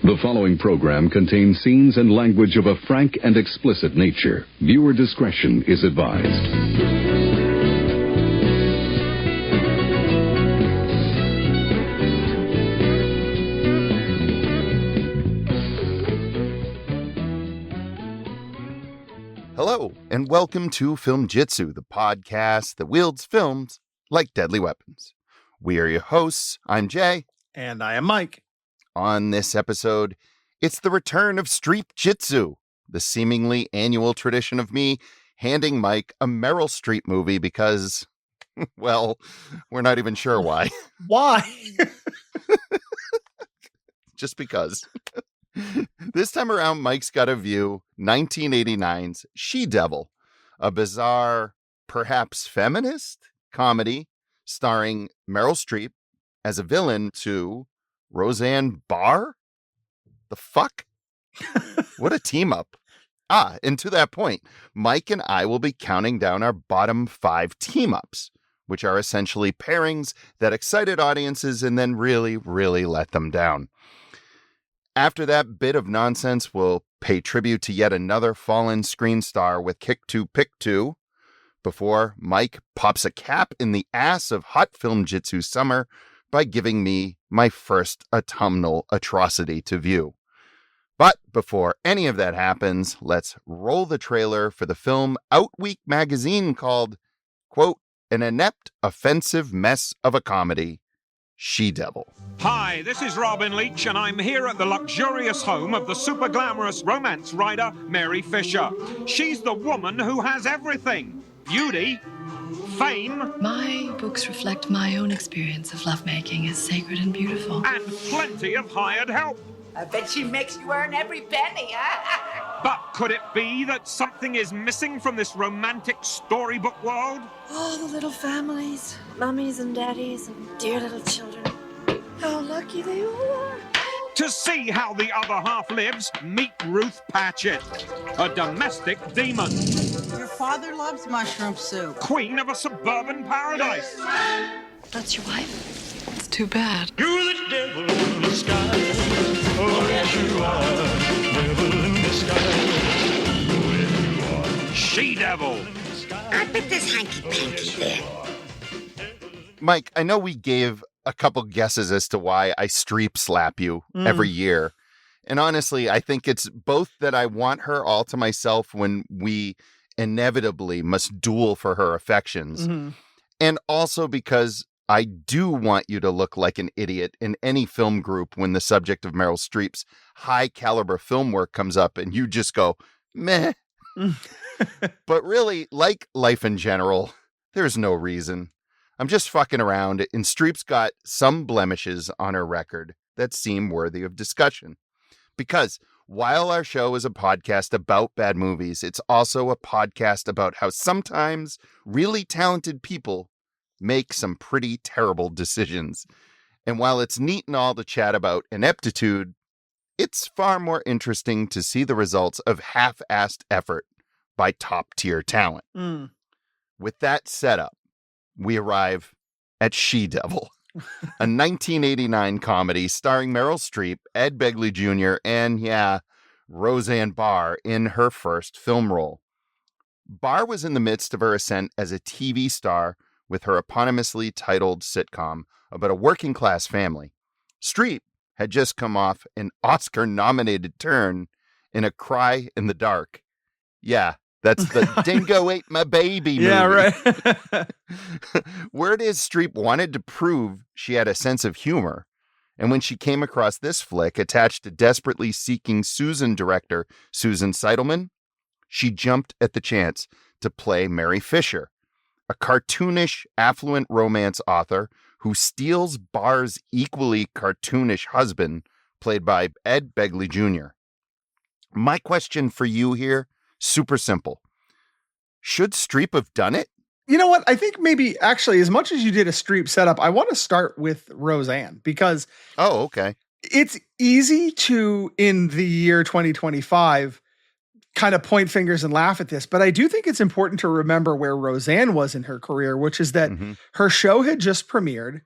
The following program contains scenes and language of a frank and explicit nature. Viewer discretion is advised. Hello, and welcome to Filmjitsu, the podcast that wields films like deadly weapons. We are your hosts. I'm Jay. And I am Mike. On this episode, it's the return of Streep-jitsu, the seemingly annual tradition of me handing Mike a Meryl Streep movie because, well, we're not even sure why. Why? Just because. This time around, Mike's got to view 1989's She-Devil, a bizarre, perhaps feminist comedy starring Meryl Streep as a villain to Roseanne Barr? The fuck? What a team up. And to that point, Mike and I will be counting down our bottom 5 team ups, which are essentially pairings that excited audiences and then really let them down. After that bit of nonsense, we'll pay tribute to yet another fallen screen star with Kick 2 Pick 2 before Mike pops a cap in the ass of hot Filmjitsu Summer by giving me my first autumnal atrocity to view. But before any of that happens, let's roll the trailer for the film Out Week magazine called, quote, an inept, offensive mess of a comedy, She-Devil. Hi, this is Robin Leach, and I'm here at the luxurious home of the super glamorous romance writer, Mary Fisher. She's the woman who has everything. Beauty, fame, my books reflect my own experience of lovemaking as sacred and beautiful. and plenty of hired help. I bet she makes you earn every penny, But could it be that something is missing from this romantic storybook world? Oh, the little families, mummies and daddies and dear little children. How lucky they all are. To see how the other half lives, meet Ruth Patchett, a domestic demon, Your father loves mushroom soup. queen of a suburban paradise. That's your wife? It's too bad. You're the devil in disguise. Oh, yes, you are. Devil in disguise. Oh, yes, you are. She-Devil. I bet there's hanky-panky there. Mike, I know we gave a couple guesses as to why I Streep-slap you every year. And honestly, I think it's both that I want her all to myself when we inevitably must duel for her affections. Mm-hmm. And also because I do want you to look like an idiot in any film group when the subject of Meryl Streep's high caliber film work comes up and you just go, meh. But really, like life in general, there's no reason. I'm just fucking around, and Streep's got some blemishes on her record that seem worthy of discussion. Because while our show is a podcast about bad movies, it's also a podcast about how sometimes really talented people make some pretty terrible decisions. And while it's neat and all to chat about ineptitude, it's far more interesting to see the results of half-assed effort by top-tier talent. With that setup, we arrive at She-Devil, a 1989 comedy starring Meryl Streep, Ed Begley Jr., and, Roseanne Barr in her first film role. Barr was in the midst of her ascent as a TV star with her eponymously titled sitcom about a working-class family. Streep had just come off an Oscar-nominated turn in A Cry in the Dark. Yeah, that's the Dingo Ate My Baby movie. Yeah, right. Word is Streep wanted to prove she had a sense of humor. And when she came across this flick attached to desperately seeking Susan director Susan Seidelman, she jumped at the chance to play Mary Fisher, a cartoonish, affluent romance author who steals Barr's equally cartoonish husband, played by Ed Begley Jr. My question for you here, super simple. Should Streep have done it? You know what? I think maybe actually, as much as you did a Streep setup, I want to start with Roseanne because Oh, okay. it's easy to, in the year 2025, kind of point fingers and laugh at this. But I do think it's important to remember where Roseanne was in her career, which is that her show had just premiered.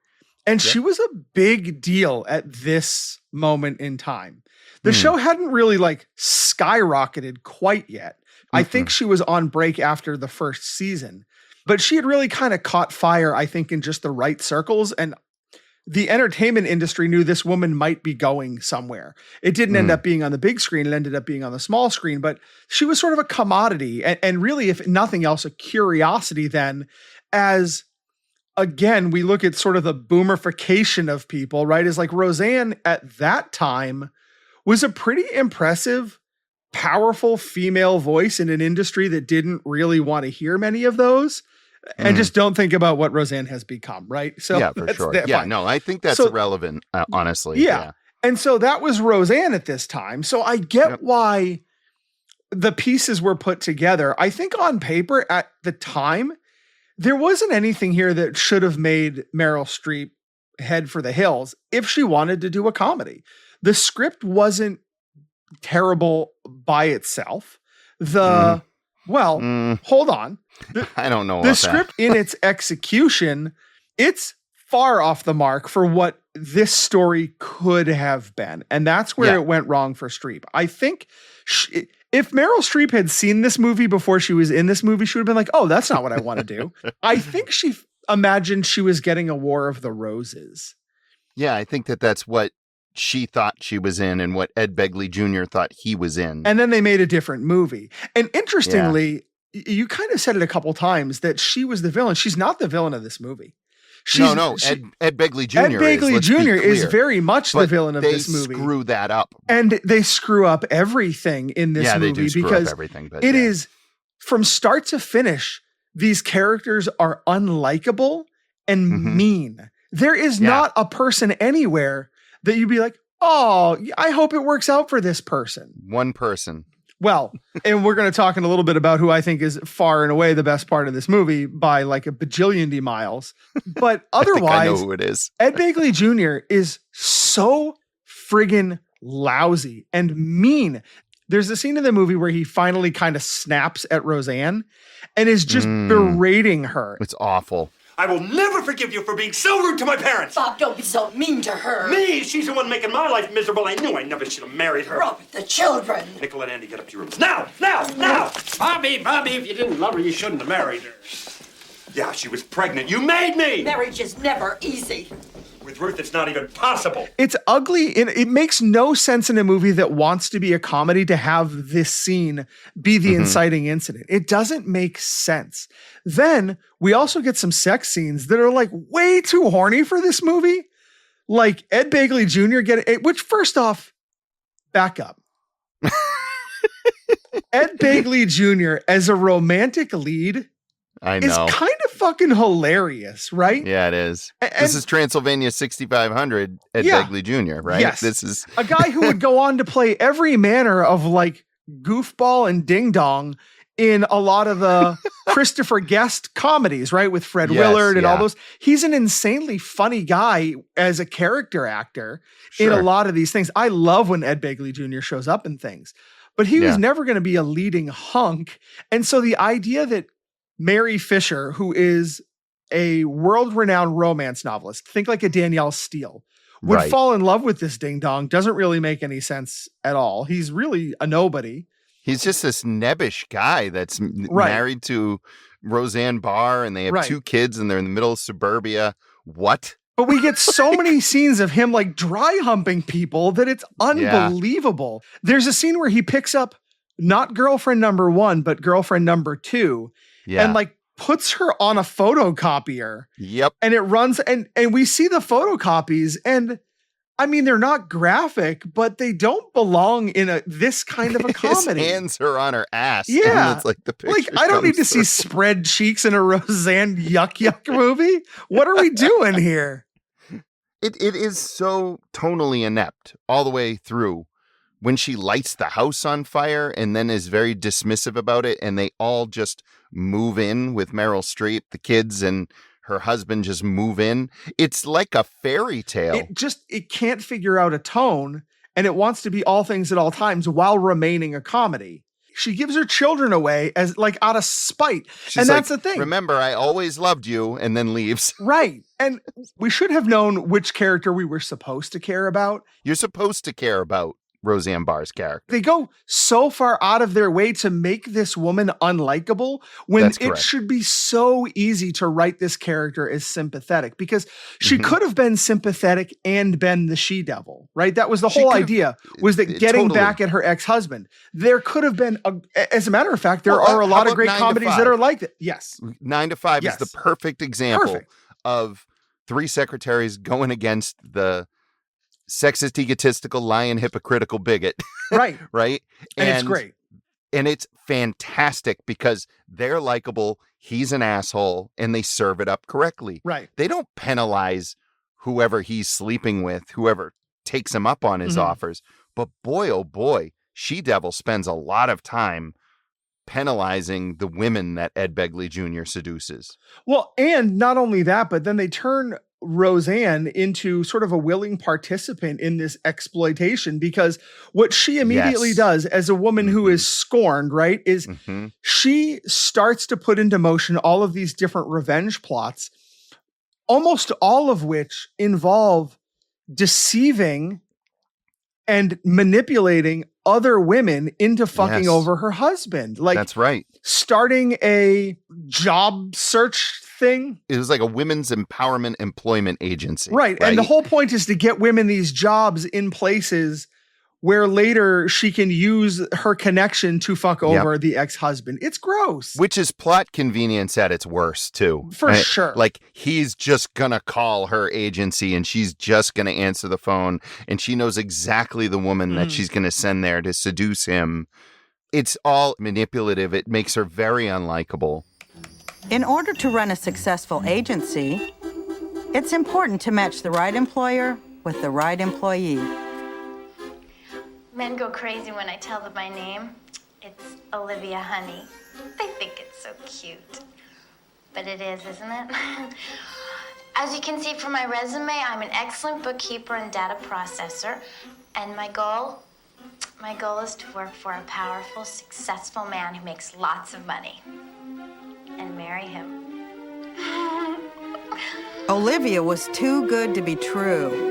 And she was a big deal at this moment in time. The show hadn't really like skyrocketed quite yet. I think she was on break after the first season, but she had really kind of caught fire, I think, in just the right circles. And the entertainment industry knew this woman might be going somewhere. It didn't end up being on the big screen. It ended up being on the small screen, but she was sort of a commodity and really, if nothing else, a curiosity then, as again, we look at sort of the boomerification of people, right? Is like Roseanne at that time was a pretty impressive, powerful female voice in an industry that didn't really want to hear many of those. And just don't think about what Roseanne has become, right? So yeah, for sure. Yeah, fine. No, I think that's irrelevant, honestly. Yeah. And so that was Roseanne at this time. So I get why the pieces were put together. I think on paper at the time, there wasn't anything here that should have made Meryl Streep head for the hills if she wanted to do a comedy. The script wasn't terrible by itself. Hold on. I don't know. The script in its execution, it's far off the mark for what this story could have been. And that's where it went wrong for Streep. I think if Meryl Streep had seen this movie before she was in this movie, she would have been like, oh, that's not what I want to do. I think she imagined she was getting a War of the Roses. Yeah, I think that's what she thought she was in and what Ed Begley Jr. thought he was in. And then they made a different movie. And interestingly, you kind of said it a couple times that she was the villain. She's not the villain of this movie. Ed Begley Jr. Ed Begley Jr. is very much the villain of this movie. They screw that up. And they screw up everything in this movie. They do screw because up everything, but it is from start to finish, these characters are unlikable and mean. There is not a person anywhere that you'd be like, oh, I hope it works out for this person. One person. Well, and we're going to talk in a little bit about who I think is far and away the best part of this movie by like a bajillion miles. But otherwise, I know who it is. Ed Begley Jr. is so friggin' lousy and mean. There's a scene in the movie where he finally kind of snaps at Roseanne and is just berating her. It's awful. I will never forgive you for being so rude to my parents. Bob, don't be so mean to her. Me? She's the one making my life miserable. I knew I never should have married her. Robert, the children. Nicola and Andy, get up to your rooms. Now! Bobby, if you didn't love her, you shouldn't have married her. Yeah, she was pregnant. You made me! Marriage is never easy. With Ruth, it's not even possible. It's ugly. And it makes no sense in a movie that wants to be a comedy to have this scene be the inciting incident. It doesn't make sense. Then we also get some sex scenes that are like way too horny for this movie. Like Ed Begley Jr. which first off, back up. Ed Begley Jr. as a romantic lead is kind of fucking hilarious, right? Yeah, it is. This is Transylvania 6500 Ed Begley Jr., right? Yes. This is a guy who would go on to play every manner of like goofball and ding dong in a lot of the Christopher Guest comedies, right? With Fred Willard and all those. He's an insanely funny guy as a character actor in a lot of these things. I love when Ed Begley Jr. shows up in things, but he was never going to be a leading hunk. And so the idea that Mary Fisher, who is a world-renowned romance novelist, think like a Danielle Steele, would fall in love with this ding-dong doesn't really make any sense at all. He's really a nobody. He's just this nebbish guy that's married to Roseanne Barr, and they have 2 kids, and they're in the middle of suburbia. What? But we get so many scenes of him like dry humping people that it's unbelievable. There's a scene where he picks up not girlfriend number 1, but girlfriend number 2. And like puts her on a photocopier. Yep. And it runs and we see the photocopies, and I mean, they're not graphic, but they don't belong in this kind of a comedy. His hands are on her ass. Yeah. And it's like the picture. Like, I don't need to see spread cheeks in a Roseanne yuck movie. What are we doing here? It is so tonally inept all the way through. When she lights the house on fire and then is very dismissive about it, and they all just move in with Meryl Streep, the kids and her husband just move in. It's like a fairy tale. It can't figure out a tone, and it wants to be all things at all times while remaining a comedy. She gives her children away as like out of spite. She's and that's like, the thing. Remember, I always loved you, and then leaves. Right. And we should have known which character we were supposed to care about. You're supposed to care about Roseanne Barr's character. They go so far out of their way to make this woman unlikable when That's it correct. should be so easy to write this character as sympathetic, because she could have been sympathetic and been the she-devil, right? That was the whole idea, was that getting totally. back at her ex-husband. There could have been, as a matter of fact, there Well, are a how lot of about great 9 to comedies 5? that are like that. Yes. 9 to 5 Yes. is the perfect example Perfect. of 3 secretaries going against the sexist, egotistical, lying, hypocritical bigot. Right. Right? And it's great. And it's fantastic because they're likable, he's an asshole, and they serve it up correctly. Right. They don't penalize whoever he's sleeping with, whoever takes him up on his offers. But boy, oh boy, She-Devil spends a lot of time penalizing the women that Ed Begley Jr. seduces. Well, and not only that, but then they turn Roseanne into sort of a willing participant in this exploitation, because what she immediately Yes. does as a woman who is scorned, right, is she starts to put into motion all of these different revenge plots, almost all of which involve deceiving and manipulating other women into fucking Yes. over her husband. Like, That's right. starting a job search thing. It was like a women's empowerment employment agency. Right. And the whole point is to get women these jobs in places where later she can use her connection to fuck over the ex-husband. It's gross. Which is plot convenience at its worst, too. For sure. Like, he's just gonna call her agency and she's just gonna answer the phone, and she knows exactly the woman that she's gonna send there to seduce him. It's all manipulative. It makes her very unlikable. In order to run a successful agency, it's important to match the right employer with the right employee. Men go crazy when I tell them my name. It's Olivia Honey. They think it's so cute. But it is, isn't it? As you can see from my resume, I'm an excellent bookkeeper and data processor. And my goal is to work for a powerful, successful man who makes lots of money. And marry him. Olivia was too good to be true.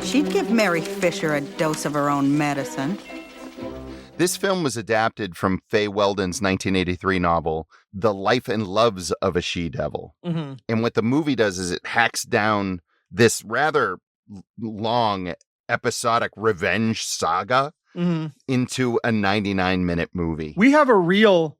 She'd give Mary Fisher a dose of her own medicine. This film was adapted from Fay Weldon's 1983 novel, The Life and Loves of a She-Devil. And what the movie does is it hacks down this rather long episodic revenge saga into a 99-minute movie. We have a real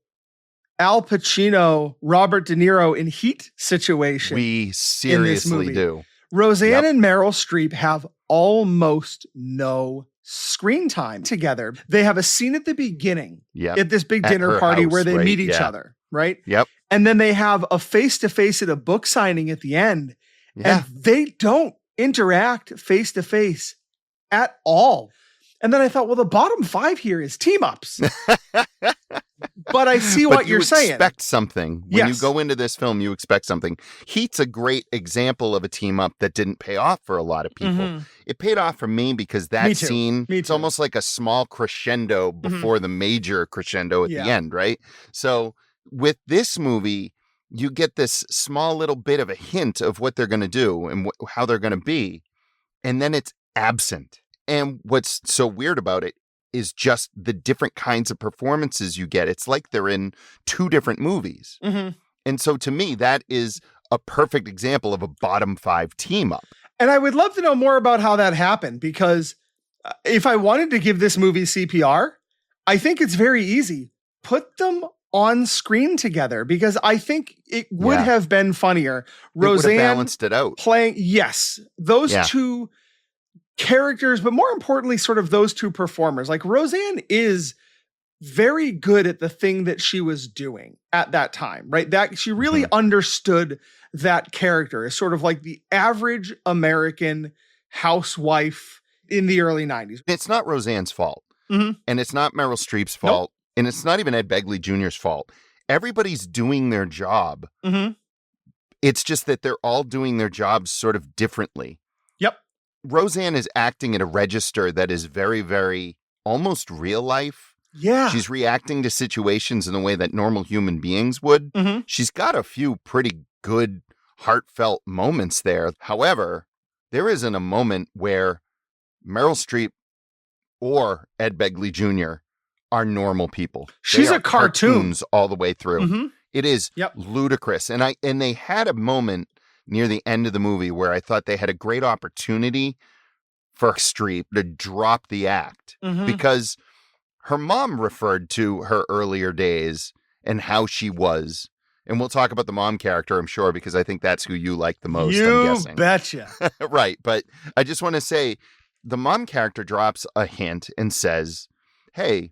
Al Pacino, Robert De Niro in Heat situation. We seriously do. Roseanne and Meryl Streep have almost no screen time together. They have a scene at the beginning at this big At dinner her party house, where they right? meet each Yeah. other, right? Yep. And then they have a face-to-face at a book signing at the end. Yeah. And they don't interact face-to-face at all. And then I thought, well, the bottom 5 here is team-ups. But I see what you're saying. You expect something. When you Yes. go into this film, you expect something. Heat's a great example of a team up that didn't pay off for a lot of people. It paid off for me because that Me too. scene, Me it's too. almost like a small crescendo before the major crescendo at the end, right? So with this movie, you get this small little bit of a hint of what they're going to do and how they're going to be. And then it's absent. And what's so weird about it is just the different kinds of performances you get. It's like they're in 2 different movies. And so to me, that is a perfect example of a bottom 5 team up. And I would love to know more about how that happened, because if I wanted to give this movie CPR, I think it's very easy. Put them on screen together, because I think it would have been funnier. Roseanne balanced it out. Playing, those Yeah. 2 characters, but more importantly, sort of those 2 performers. Like, Roseanne is very good at the thing that she was doing at that time, right? That she really understood that character as sort of like the average American housewife in the early 90s. It's not Roseanne's fault. And it's not Meryl Streep's fault. And it's not even Ed Begley Jr.'s fault. Everybody's doing their job. It's just that they're all doing their jobs sort of differently. Yep. Roseanne is acting at a register that is very, very almost real life. Yeah. She's reacting to situations in the way that normal human beings would. Mhm. She's got a few pretty good, heartfelt moments there. However, there isn't a moment where Meryl Streep or Ed Begley Jr. are normal people. She's They a are cartoon. cartoons all the way through. Mhm. It is Yep. ludicrous. And they had a moment near the end of the movie where I thought they had a great opportunity for Streep to drop the act Mhm. because her mom referred to her earlier days and how she was. And we'll talk about the mom character, I'm sure, because I think that's who you like the most, I'm You guessing. betcha. Right. But I just want to say the mom character drops a hint and says, hey,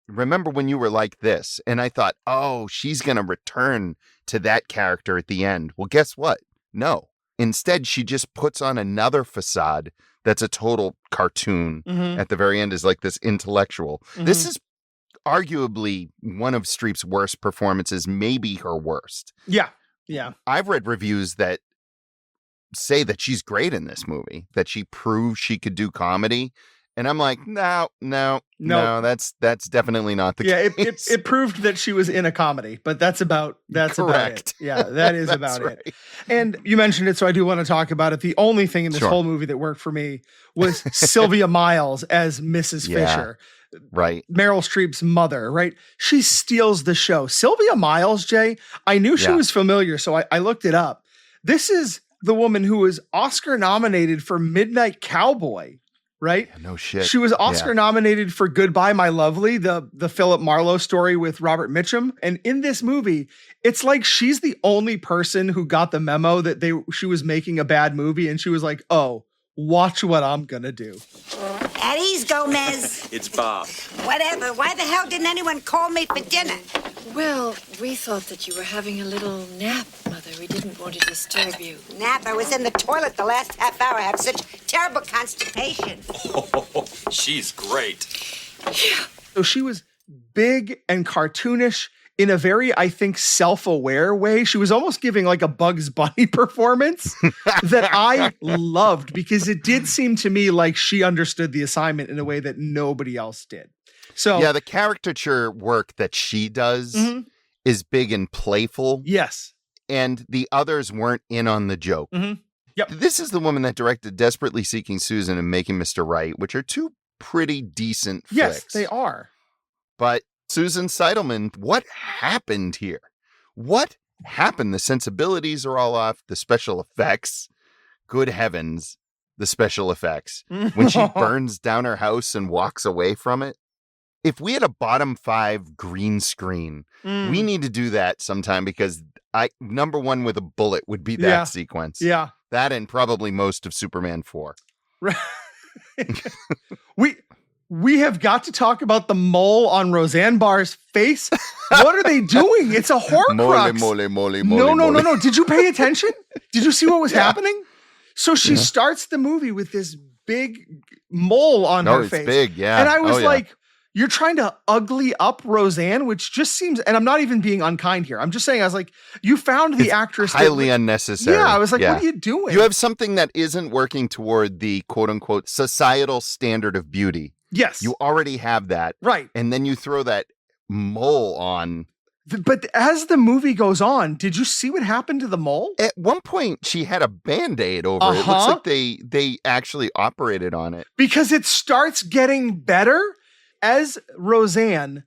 remember when you were like this? And I thought, oh, she's going to return to that character at the end. Well, guess what? No. Instead, she just puts on another facade that's a total cartoon. Mhm. At the very end is like this intellectual. This Mhm. is arguably one of Streep's worst performances, maybe her worst. Yeah. Yeah. I've read reviews that say that she's great in this movie, that she proved she could do comedy. And I'm like, no, that's definitely not the Yeah, case. it proved that she was in a comedy, but that's about Correct. it. Yeah, that is That's about right. it. And you mentioned it, so I do want to talk about it. The only thing in this Sure. whole movie that worked for me was Sylvia Miles as Mrs. Yeah. Fisher, Right. Meryl Streep's mother, right? She steals the show. Sylvia Miles, Jay, I knew she Yeah. was familiar, so I looked it up. This is the woman who was Oscar nominated for Midnight Cowboy, right? No shit. She was Oscar Yeah. nominated for Goodbye, My Lovely, the Philip Marlowe story with Robert Mitchum. And in this movie, it's like she's the only person who got the memo that she was making a bad movie. And she was like, oh, watch what I'm going to do. At ease, Gomez. It's Bob. Whatever. Why the hell didn't anyone call me for dinner? Well, we thought that you were having a little nap, Mother. We didn't want to disturb you. Nap. I was in the toilet the last half hour. I have such terrible constipation. Oh, she's great. So she was big and cartoonish in a very, I think, self-aware way. She was almost giving like a Bugs Bunny performance that I loved because it did seem to me like she understood the assignment in a way that nobody else did. So Yeah, the caricature work that she does Mhm. is big and playful. Yes. And the others weren't in on the joke. Mhm. Yep. This is the woman that directed Desperately Seeking Susan and Making Mr. Right, which are two pretty decent Yes, flicks. they are. But Susan Seidelman, what happened here? What happened? The sensibilities are all off. The special effects. Good heavens, the special effects. When she burns down her house and walks away from it. If we had a bottom 5 green screen, we need to do that sometime because number one with a bullet would be that Yeah. sequence. Yeah. That and probably most of Superman 4. We have got to talk about the mole on Roseanne Barr's face. What are they doing? It's a Horcrux. No. Did you pay attention? Did you see what was happening? So she starts the movie with this big mole on her it's face. big, yeah. And I was Oh, yeah. like, you're trying to ugly up Roseanne, which just seems, and I'm not even being unkind here. I'm just saying, I was like, you found the actress. Highly unnecessary. Yeah, I was like, Yeah. what are you doing? You have something that isn't working toward the quote unquote societal standard of beauty. Yes. You already have that. Right. And then you throw that mole on. But as the movie goes on, did you see what happened to the mole? At one point, she had a Band-Aid over it. It looks like they actually operated on it. Because it starts getting better as Roseanne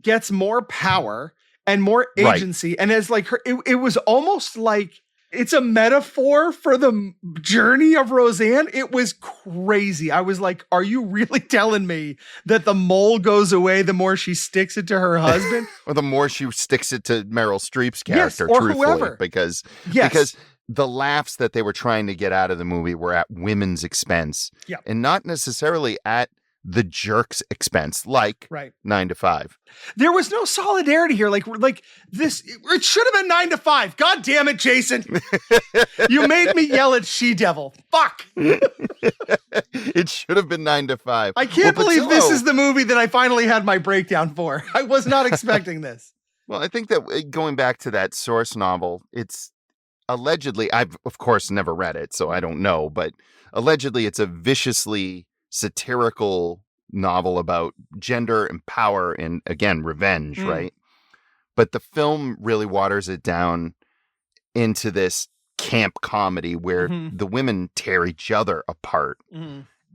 gets more power and more Right. agency. And as like it was almost like it's a metaphor for the journey of Roseanne. It was crazy. I was like, are you really telling me that the mole goes away the more she sticks it to her husband? Or the more she sticks it to Meryl Streep's character, or truthfully. whoever. Because Yes. the laughs that they were trying to get out of the movie were at women's expense. Yeah. And not necessarily at the jerk's expense, like Right. 9 to 5. There was no solidarity here. Like this, it should have been 9 to 5. God damn it, Jason. You made me yell at She-Devil. Fuck. It should have been 9 to 5. I can't Well, believe this Patillo- is the movie that I finally had my breakdown for. I was not expecting this. Well, I think that going back to that source novel, it's allegedly, I've of course never read it, so I don't know, but allegedly it's a viciously satirical novel about gender and power and, again, revenge, right? But the film really waters it down into this camp comedy where the women tear each other apart.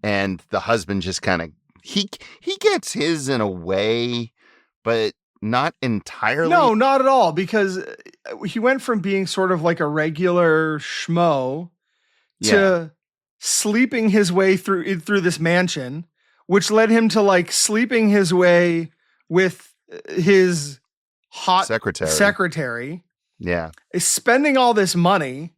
And the husband just kind of, he gets his in a way, but not entirely. No, not at all, because he went from being sort of like a regular schmo to sleeping his way through this mansion, which led him to like sleeping his way with his hot secretary. Yeah. Spending all this money.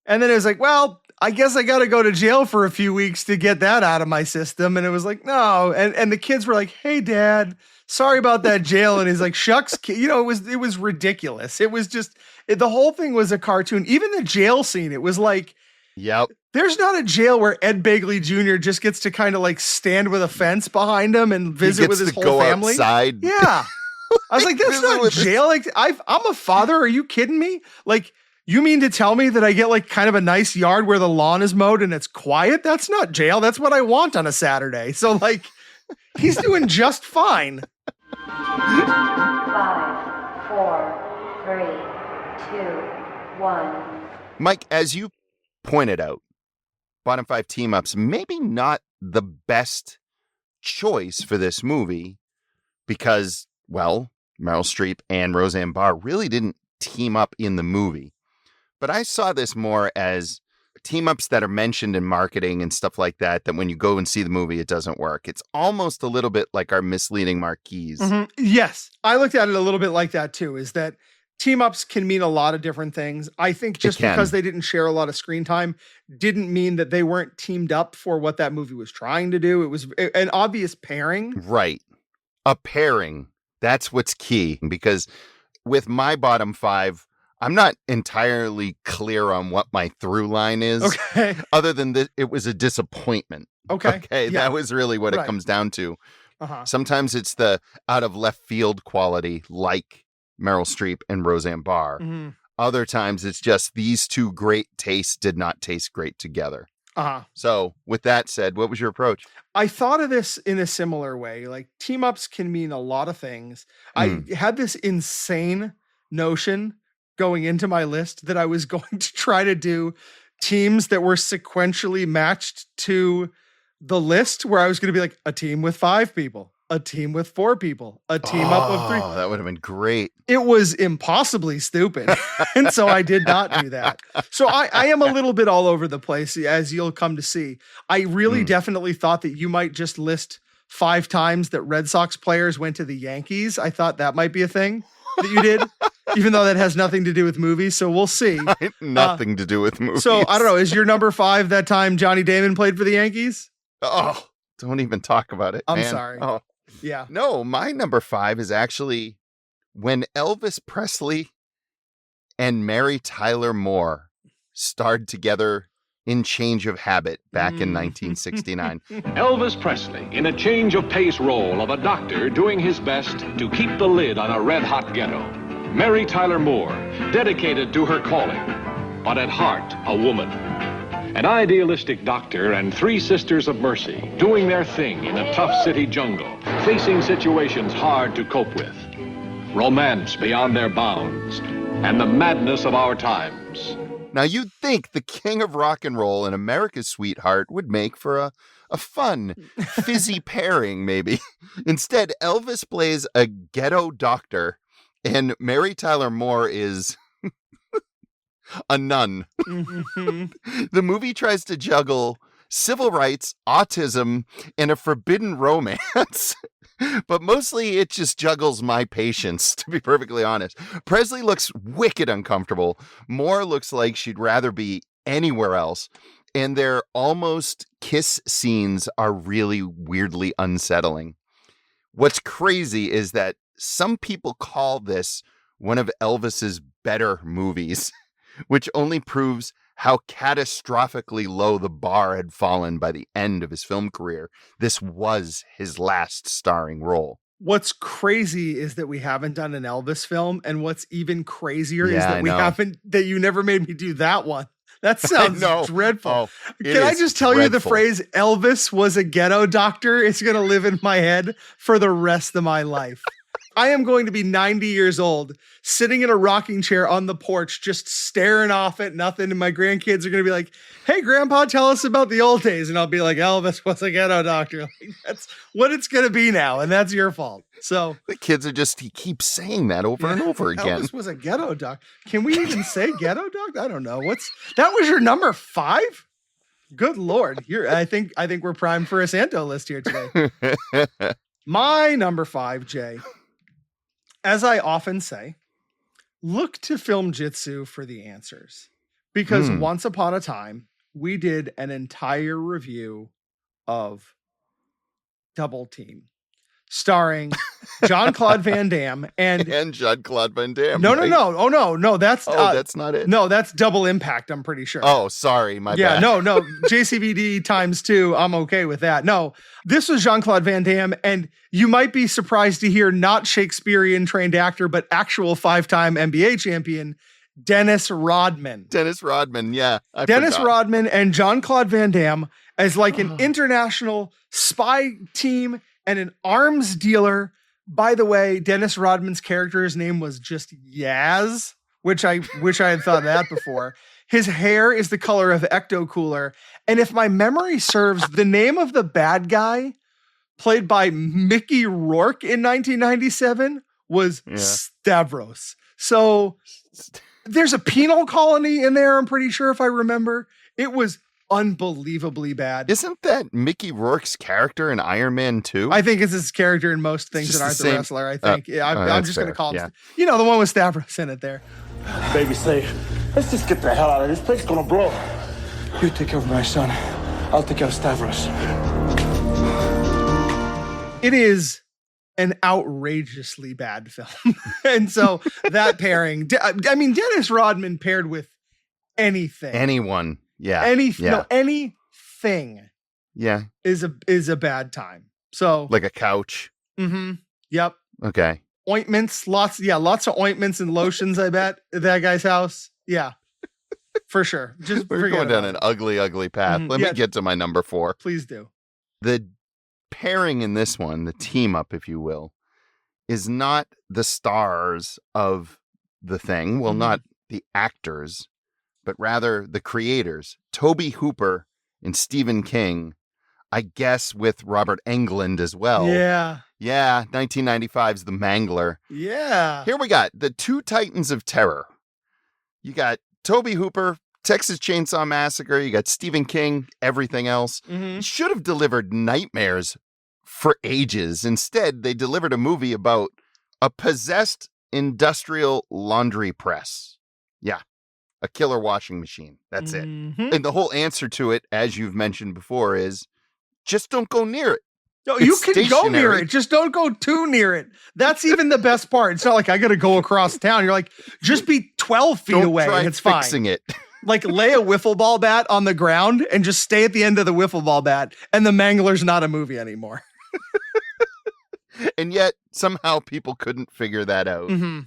And then it was like, well, I guess I got to go to jail for a few weeks to get that out of my system. And it was like, no. And the kids were like, hey, Dad, sorry about that jail. And he's like, shucks, you know, it was ridiculous. It was just, the whole thing was a cartoon. Even the jail scene, it was like, yep. There's not a jail where Ed Begley Jr. just gets to kind of like stand with a fence behind him and visit with his whole family. Outside. Yeah. I was like, that's not jail. Like, I'm a father. Are you kidding me? Like, you mean to tell me that I get like kind of a nice yard where the lawn is mowed and it's quiet? That's not jail. That's what I want on a Saturday. So like, he's doing just fine. 5, 4, 3, 2, 1. Mike, as you pointed out, bottom 5 team-ups, maybe not the best choice for this movie because, well, Meryl Streep and Roseanne Barr really didn't team up in the movie. But I saw this more as team-ups that are mentioned in marketing and stuff like that, that when you go and see the movie, it doesn't work. It's almost a little bit like our misleading marquees. Yes. I looked at it a little bit like that too, is that team-ups can mean a lot of different things. I think just because they didn't share a lot of screen time didn't mean that they weren't teamed up for what that movie was trying to do. It was an obvious pairing. Right. A pairing. That's what's key. Because with my bottom 5, I'm not entirely clear on what my through line is. Okay. Other than that, it was a disappointment. Okay. Okay. Yeah. That was really what it comes down to. Sometimes it's the out of left field quality, like Meryl Streep and Roseanne Barr. Other times it's just these two great tastes did not taste great together. So with that said, what was your approach? I thought of this in a similar way. Like team ups can mean a lot of things. I had this insane notion going into my list that I was going to try to do teams that were sequentially matched to the list, where I was going to be like a team with 5 people, a team with 4 people, a team up of 3. Oh, that would have been great. It was impossibly stupid. And so I did not do that. So I am a little bit all over the place, as you'll come to see. I really definitely thought that you might just list 5 times that Red Sox players went to the Yankees. I thought that might be a thing that you did, even though that has nothing to do with movies. So we'll see. Nothing to do with movies. So I don't know. Is your number 5 that time Johnny Damon played for the Yankees? Oh, don't even talk about it. I'm sorry. Oh. Yeah. No, my number 5 is actually when Elvis Presley and Mary Tyler Moore starred together in Change of Habit back in 1969. Elvis Presley in a change of pace role of a doctor doing his best to keep the lid on a red-hot ghetto. Mary Tyler Moore, dedicated to her calling, but at heart a woman. An idealistic doctor and 3 sisters of mercy doing their thing in a tough city jungle, facing situations hard to cope with. Romance beyond their bounds, and the madness of our times. Now, you'd think the king of rock and roll and America's sweetheart would make for a fun, fizzy pairing, maybe. Instead, Elvis plays a ghetto doctor, and Mary Tyler Moore is a nun. The movie tries to juggle civil rights, autism, and a forbidden romance. But mostly it just juggles my patience, to be perfectly honest. Presley looks wicked uncomfortable. Moore looks like she'd rather be anywhere else. And their almost kiss scenes are really weirdly unsettling. What's crazy is that some people call this one of Elvis's better movies, which only proves how catastrophically low the bar had fallen by the end of his film career. This was his last starring role. What's crazy is that we haven't done an Elvis film, and what's even crazier is that that you never made me do that one. That sounds dreadful. Oh, Can I just tell you the phrase Elvis was a ghetto doctor? It's going to live in my head for the rest of my life. I am going to be 90 years old, sitting in a rocking chair on the porch, just staring off at nothing. And my grandkids are going to be like, hey, Grandpa, tell us about the old days. And I'll be like, Elvis was a ghetto doctor. Like, that's what it's going to be now. And that's your fault. So the kids are he keeps saying that over and over again. Elvis was a ghetto doctor. Can we even say ghetto doctor? I don't know. That was your number 5? Good Lord. I think we're primed for a Santo list here today. My number 5, Jay. As I often say, look to Filmjitsu for the answers. Because once upon a time, we did an entire review of Double Team, starring Jean-Claude Van Damme and Jean-Claude Van Damme. No. Oh, no. That's that's not it. No, that's Double Impact, I'm pretty sure. Oh, sorry. My bad. Yeah, no. JCVD ×2. I'm okay with that. No, this was Jean-Claude Van Damme, and you might be surprised to hear not Shakespearean trained actor, but actual 5-time NBA champion, Dennis Rodman. Dennis Rodman, yeah. Dennis Rodman and Jean-Claude Van Damme as like an international spy team and an arms dealer. By the way, Dennis Rodman's character's name was just Yaz, which I wish I had thought of that before. His hair is the color of Ecto Cooler. And if my memory serves, the name of the bad guy played by Mickey Rourke in 1997 was Stavros. So there's a penal colony in there, I'm pretty sure, if I remember. It was unbelievably bad. Isn't that Mickey Rourke's character in Iron Man 2? I think it's his character in most things that aren't the wrestler, I think. I'm just going to call him. You know, the one with Stavros in it there. Baby, say, let's just get the hell out of here. This place is going to blow. You take care of my son. I'll take care of Stavros. It is an outrageously bad film. And so that pairing, I mean, Dennis Rodman paired with anything. Anyone. Yeah. Anything. Yeah. Is a bad time. So like a couch. Mm-hmm. Yep. Okay. Ointments, lots of ointments and lotions, I bet, at that guy's house. Yeah. For sure. Just we're going down an ugly, ugly path. Mm-hmm. Let me get to my number 4. Please do. The pairing in this one, the team up, if you will, is not the stars of the thing. Well, not the actors, but rather the creators, Tobe Hooper and Stephen King, I guess with Robert Englund as well. Yeah. Yeah, 1995's The Mangler. Yeah. Here we got the two titans of terror. You got Tobe Hooper, Texas Chainsaw Massacre. You got Stephen King, everything else. Mm-hmm. Should have delivered nightmares for ages. Instead, they delivered a movie about a possessed industrial laundry press. Yeah. A killer washing machine. That's it. And the whole answer to it, as you've mentioned before, is just don't go near it. No, you can go near it. Just don't go too near it. That's even the best part. It's not like I got to go across town. You're like, just be 12 feet away and it's fine. Fixing it. Like lay a wiffle ball bat on the ground and just stay at the end of the wiffle ball bat. And The Mangler's not a movie anymore. And yet somehow people couldn't figure that out. Mm-hmm.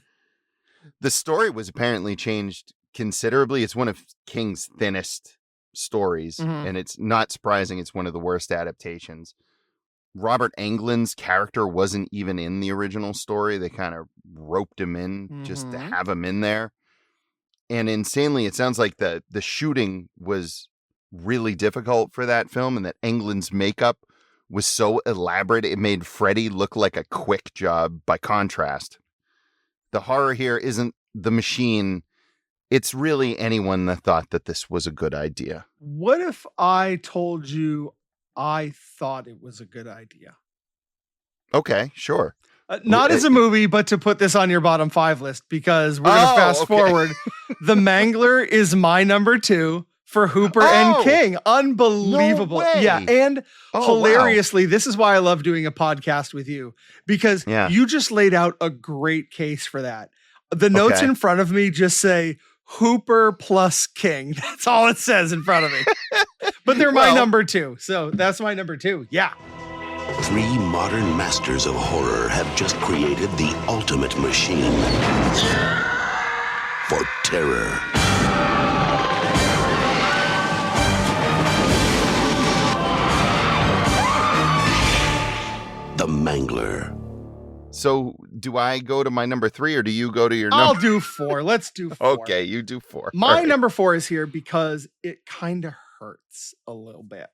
The story was apparently changed considerably. It's one of King's thinnest stories, and it's not surprising it's one of the worst adaptations. Robert Englund's character wasn't even in the original story. They kind of roped him in just to have him in there. And insanely, it sounds like the shooting was really difficult for that film, and that Englund's makeup was so elaborate it made Freddy look like a quick job by contrast. The horror here isn't the machine. It's really anyone that thought that this was a good idea. What if I told you I thought it was a good idea? Okay, sure. Not as a movie, but to put this on your bottom 5 list, because we're going to fast forward. The Mangler is my number 2 for Hooper and King. Unbelievable. No way. Yeah. And hilariously, this is why I love doing a podcast with you, because you just laid out a great case for that. The notes in front of me just say Hooper plus King. That's all it says in front of me. But they're my number 2. So that's my number 2. Yeah. 3 modern masters of horror have just created the ultimate machine for terror. the Mangler. So do I go to my number 3 or do you go to your I'll number? do 4. Let's do 4. Okay, you do 4. My All right. number 4 is here because it kind of hurts a little bit.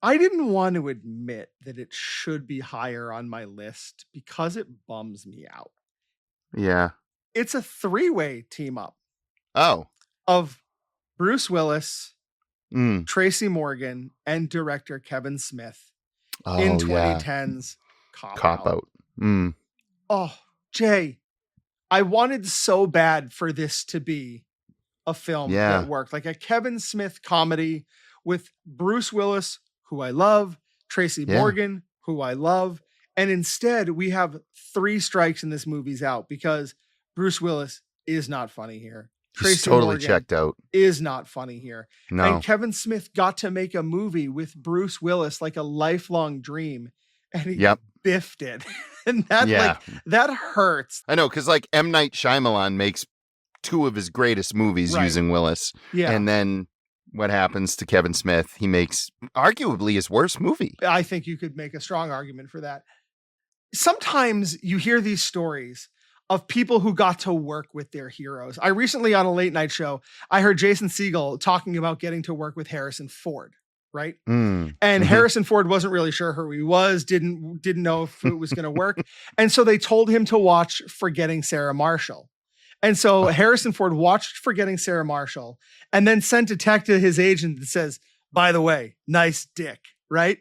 I didn't want to admit that it should be higher on my list because it bums me out. Yeah. It's a 3-way team up. Oh. Of Bruce Willis, Mm. Tracy Morgan, and director Kevin Smith Oh, in yeah. 2010's Cop Out. Mm. Oh, Jay, I wanted so bad for this to be a film Yeah. that worked. Like a Kevin Smith comedy with Bruce Willis, who I love, Tracy Yeah. Morgan, who I love. And instead, we have 3 strikes and this movie's out because Bruce Willis is not funny here. He's totally Morgan checked out. is not funny here. No. And Kevin Smith got to make a movie with Bruce Willis like a lifelong dream. And he Yep. biffed it. And that Yeah. that hurts. I know, because like M. Night Shyamalan makes 2 of his greatest movies Right. using Willis. Yeah. And then what happens to Kevin Smith? He makes arguably his worst movie. I think you could make a strong argument for that. Sometimes you hear these stories of people who got to work with their heroes. I recently on a late night show, I heard Jason Segel talking about getting to work with Harrison Ford, right? Mm. And Mhm. Harrison Ford wasn't really sure who he was, didn't know if it was going to work. And so they told him to watch Forgetting Sarah Marshall. And so Harrison Ford watched Forgetting Sarah Marshall and then sent a text to his agent that says, by the way, nice dick, right?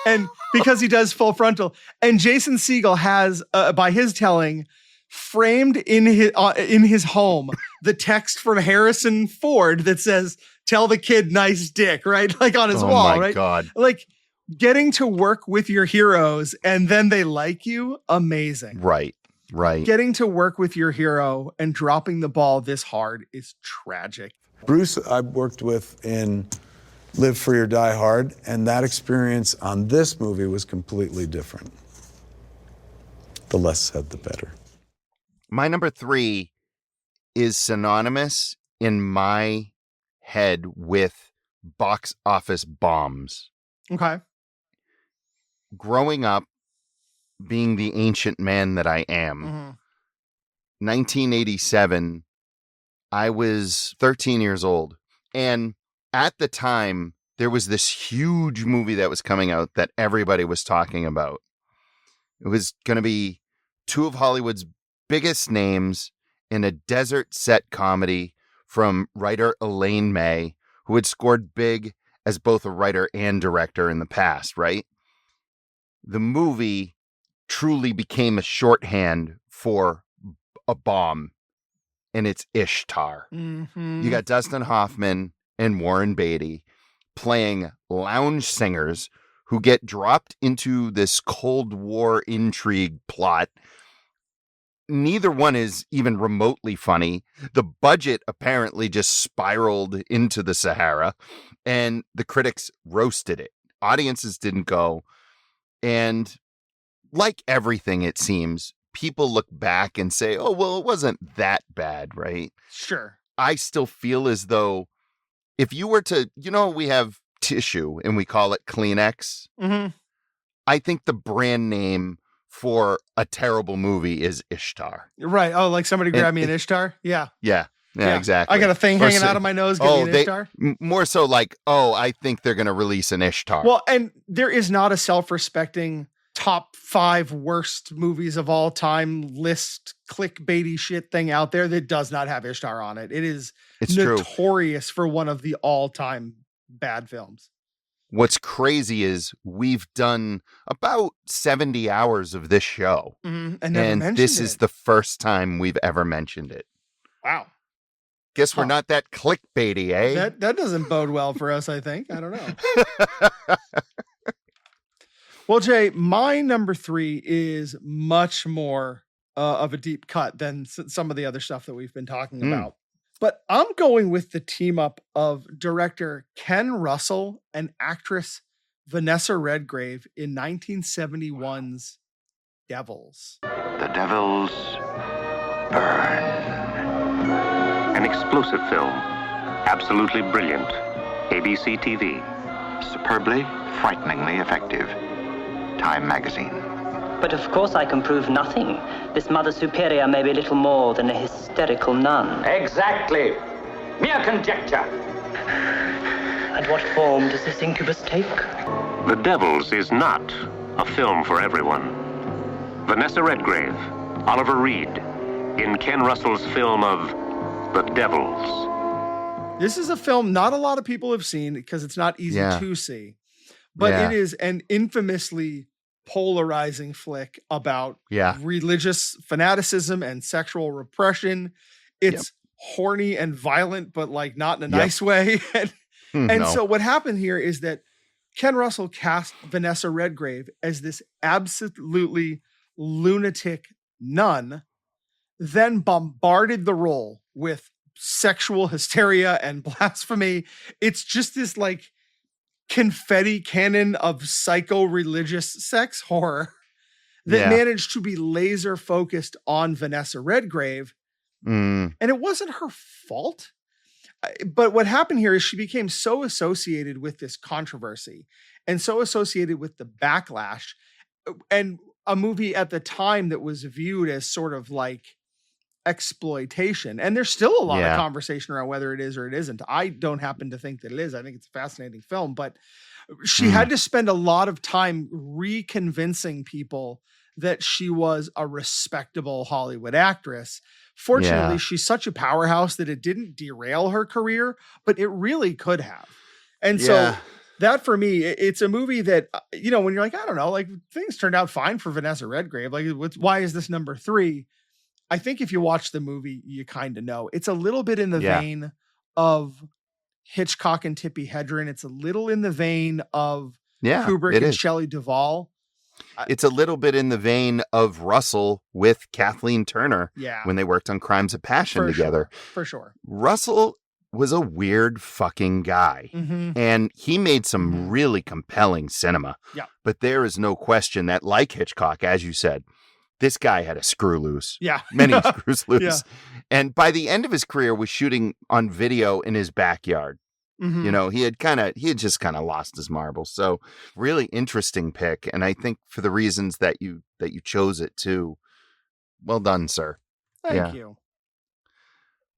And because he does Full Frontal. And Jason Segel has, by his telling, framed in his home the text from Harrison Ford that says, tell the kid nice dick, right? Like on his wall, my right? God. Like getting to work with your heroes and then they like you, amazing. Right. Right. Getting to work with your hero and dropping the ball this hard is tragic. Bruce, I worked with in Live Free or Die Hard, and that experience on this movie was completely different. The less said, the better. My number 3 is synonymous in my head with box office bombs. Okay. Growing up, being the ancient man that I am, 1987, I was 13 years old. And at the time, there was this huge movie that was coming out that everybody was talking about. It was going to be 2 of Hollywood's biggest names in a desert set comedy from writer Elaine May, who had scored big as both a writer and director in the past, right? The movie truly became a shorthand for a bomb, and it's Ishtar. Mm-hmm. You got Dustin Hoffman and Warren Beatty playing lounge singers who get dropped into this Cold War intrigue plot. Neither one is even remotely funny. The budget apparently just spiraled into the Sahara, and the critics roasted it. Audiences didn't go. And like everything, it seems, people look back and say, oh, well, it wasn't that bad, right? Sure. I still feel as though if you were to, we have tissue and we call it Kleenex. Mm-hmm. I think the brand name for a terrible movie is Ishtar. Right. Oh, like somebody grab me an Ishtar? Yeah. Yeah, exactly. I got a thing hanging out of my nose. Give me an Ishtar. More so like, I think they're going to release an Ishtar. Well, and there is not a self-respecting top 5 worst movies of all time list clickbaity shit thing out there that does not have Ishtar on it. It's notorious for one of the all-time bad films. What's crazy is we've done about 70 hours of this show. Mm-hmm. And this is the first time we've ever mentioned it. Wow. Guess we're not that clickbaity, eh? That doesn't bode well for us, I think. I don't know. Well, Jay, my number 3 is much more of a deep cut than some of the other stuff that we've been talking about. But I'm going with the team up of director Ken Russell and actress Vanessa Redgrave in 1971's Devils. The Devils Burn. An explosive film. Absolutely brilliant. ABC TV. Superbly, frighteningly effective. Time magazine. But of course I can prove nothing. This Mother Superior may be little more than a hysterical nun. Exactly. Mere conjecture. And what form does this incubus take? The Devils is not a film for everyone. Vanessa Redgrave, Oliver Reed, in Ken Russell's film of The Devils. This is a film not a lot of people have seen because it's not easy to see. But it is an infamously polarizing flick about religious fanaticism and sexual repression. It's horny and violent, but like not in a nice way. And so what happened here is that Ken Russell cast Vanessa Redgrave as this absolutely lunatic nun, then bombarded the role with sexual hysteria and blasphemy. It's just this like confetti cannon of psycho-religious sex horror that managed to be laser focused on Vanessa Redgrave. And it wasn't her fault. But what happened here is she became so associated with this controversy and so associated with the backlash, and a movie at the time that was viewed as sort of like exploitation. And there's still a lot of conversation around whether it is or it isn't. I don't happen to think that it is. I think it's a fascinating film, but she had to spend a lot of time reconvincing people that she was a respectable Hollywood actress. Fortunately, she's such a powerhouse that it didn't derail her career, but it really could have. And so that for me, it's a movie that, you know, when you're like, I don't know, like things turned out fine for Vanessa Redgrave. Like, why is this number 3? I think if you watch the movie, you kind of know. It's a little bit in the vein of Hitchcock and Tippi Hedren. It's a little in the vein of Kubrick and Shelley Duvall. It's a little bit in the vein of Russell with Kathleen Turner when they worked on Crimes of Passion together. For sure. Russell was a weird fucking guy. And he made some really compelling cinema. But there is no question that, like Hitchcock, as you said, this guy had a screw loose. Many screws loose. And by the end of his career was shooting on video in his backyard. You know, he had just kind of lost his marbles. So really interesting pick. And I think for the reasons that you chose it too. Well done, sir. Thank you.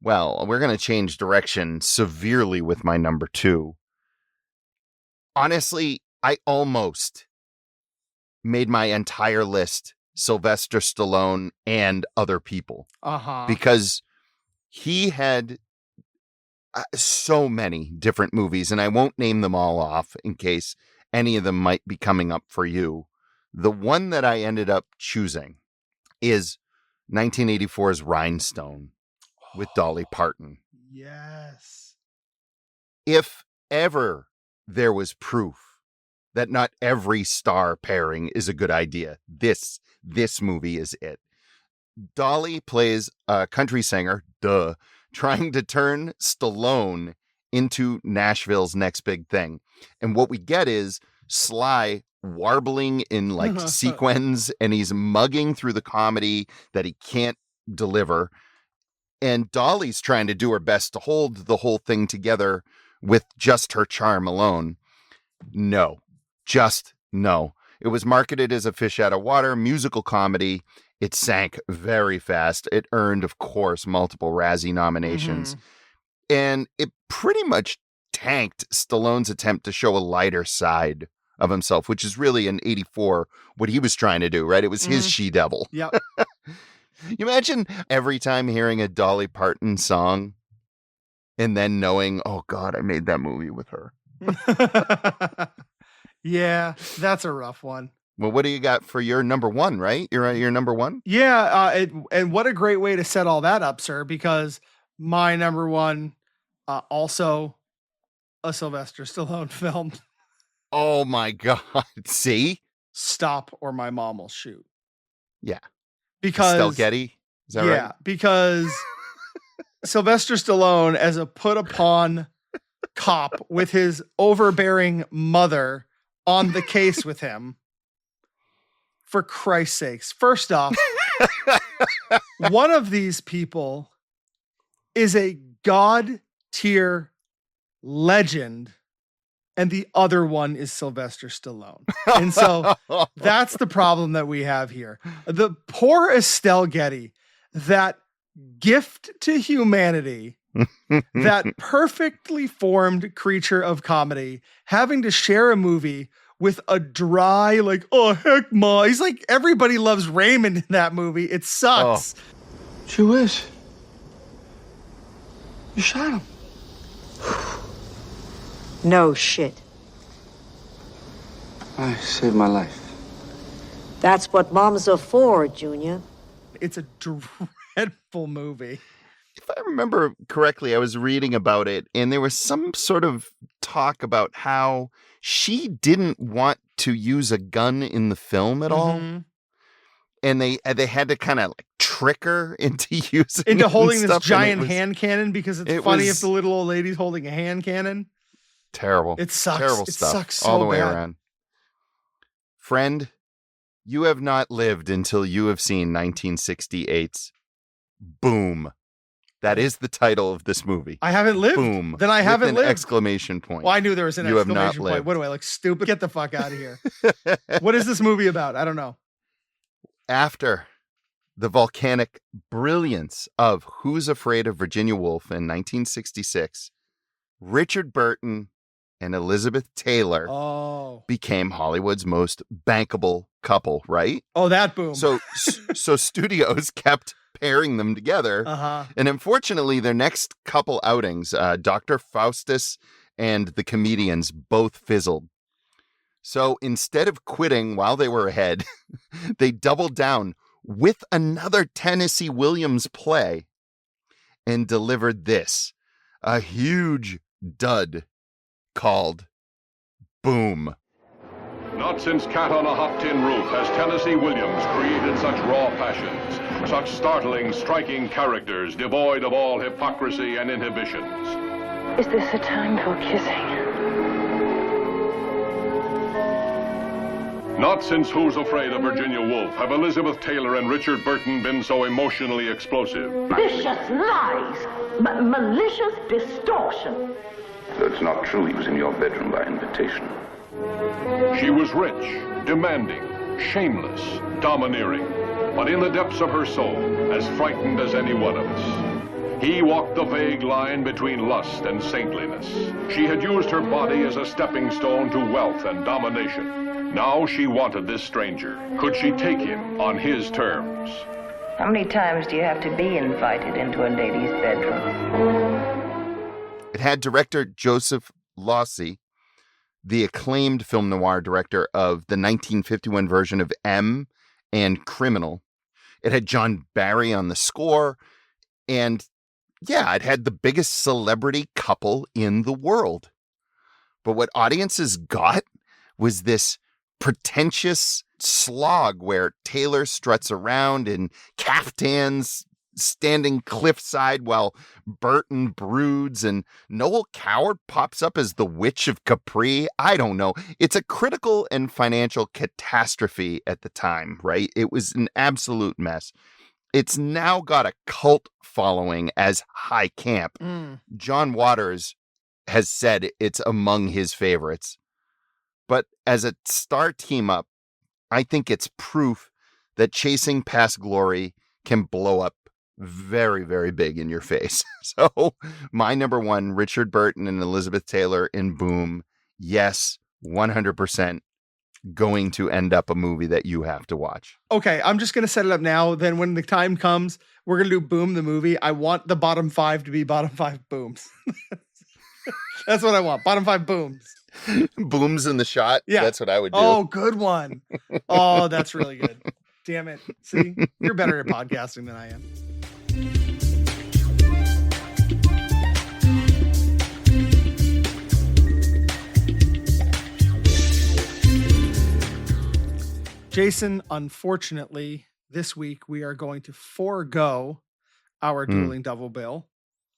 Well, we're going to change direction severely with my number 2. Honestly, I almost made my entire list Sylvester Stallone and other people. Because he had so many different movies, and I won't name them all off in case any of them might be coming up for you. The one that I ended up choosing is 1984's Rhinestone with Dolly Parton. Yes. If ever there was proof that not every star pairing is a good idea, this movie is it. Dolly plays a country singer, trying to turn Stallone into Nashville's next big thing. And what we get is Sly warbling in like sequins, and he's mugging through the comedy that he can't deliver. And Dolly's trying to do her best to hold the whole thing together with just her charm alone. No. It was marketed as a fish out of water musical comedy. It sank very fast. It earned, of course, multiple Razzie nominations. And it pretty much tanked Stallone's attempt to show a lighter side of himself, which is really in 84 what he was trying to do, right? It was his she-devil. Yep. You imagine every time hearing a Dolly Parton song and then knowing, oh, God, I made that movie with her. Yeah, that's a rough one. Well, what do you got for your number 1, right? You're number 1? Yeah, and what a great way to set all that up, sir, because my number 1, also a Sylvester Stallone film. Oh, my God. See? Stop or My Mom Will Shoot. Yeah. Because Estelle Getty? Is that right? Yeah, because Sylvester Stallone as a put upon cop with his overbearing mother on the case with him. For Christ's sakes. First off, one of these people is a God tier legend and the other one is Sylvester Stallone. And so that's the problem that we have here. The poor Estelle Getty, that gift to humanity, that perfectly formed creature of comedy, having to share a movie with a dry, like, oh, heck, ma. He's like, everybody loves Raymond in that movie. It sucks. She was. You shot him. No shit. I saved my life. That's what moms are for, Junior. It's a dreadful movie. If I remember correctly, I was reading about it, and there was some sort of talk about how she didn't want to use a gun in the film at all. And they had to kind of like trick her into using into it holding and this stuff, giant hand cannon, because it's funny was if the little old lady's holding a hand cannon. Terrible. It sucks. Terrible It stuff. sucks so all the way bad. around. Friend, you have not lived until you have seen 1968's Boom. That is the title of this movie. I haven't lived. Boom. Then I with haven't an lived. exclamation point. Well, I knew there was an You have not exclamation point. lived. What do I look stupid? Get the fuck out of here. What is this movie about? I don't know. After the volcanic brilliance of Who's Afraid of Virginia Woolf in 1966, Richard Burton and Elizabeth Taylor became Hollywood's most bankable couple, right? Oh, that boom. So studios kept pairing them together. And unfortunately, their next couple outings, Dr. Faustus and the comedians, both fizzled. So instead of quitting while they were ahead, they doubled down with another Tennessee Williams play and delivered this, a huge dud called Boom. Not since Cat on a Hot Tin Roof has Tennessee Williams created such raw passions, such startling, striking characters devoid of all hypocrisy and inhibitions. Is this a time for kissing? Not since Who's Afraid of Virginia Woolf have Elizabeth Taylor and Richard Burton been so emotionally explosive. Vicious lies, malicious distortion. So it's not true he was in your bedroom by invitation. She was rich, demanding, shameless, domineering, but in the depths of her soul, as frightened as any one of us. He walked the vague line between lust and saintliness. She had used her body as a stepping stone to wealth and domination. Now she wanted this stranger. Could she take him on his terms? How many times do you have to be invited into a lady's bedroom? It had director Joseph Losey, the acclaimed film noir director of the 1951 version of M and Criminal. It had John Barry on the score, and yeah, it had the biggest celebrity couple in the world. But what audiences got was this pretentious slog where Taylor struts around in caftans, standing cliffside while Burton broods, and Noel Coward pops up as the Witch of Capri. I don't know. It's a critical and financial catastrophe at the time, right? It was an absolute mess. It's now got a cult following as high camp. John Waters has said it's among his favorites. But as a star team up, I think it's proof that chasing past glory can blow up very, very big in your face. So my number one, Richard Burton and Elizabeth Taylor in Boom. Yes, 100% going to end up a movie that you have to watch. Okay, I'm just going to set it up now. Then when the time comes, we're going to do Boom the movie. I want the bottom 5 to be bottom 5 booms. That's what I want. Bottom 5 booms. Booms in the shot? Yeah. That's what I would do. Oh, good one. Oh, that's really good. Damn it. See, you're better at podcasting than I am. Jason, unfortunately, this week we are going to forego our dueling double bill.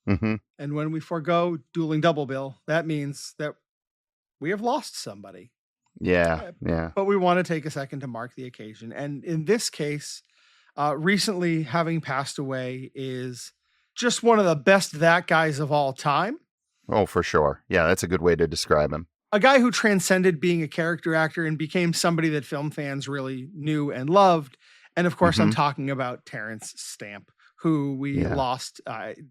Mm-hmm. And when we forego dueling double bill, that means that we have lost somebody. Yeah. But we want to take a second to mark the occasion. And in this case, recently having passed away is just one of the best that guys of all time. Oh, for sure. Yeah, that's a good way to describe him. a guy who transcended being a character actor and became somebody that film fans really knew and loved. And of course, I'm talking about Terrence Stamp, who we lost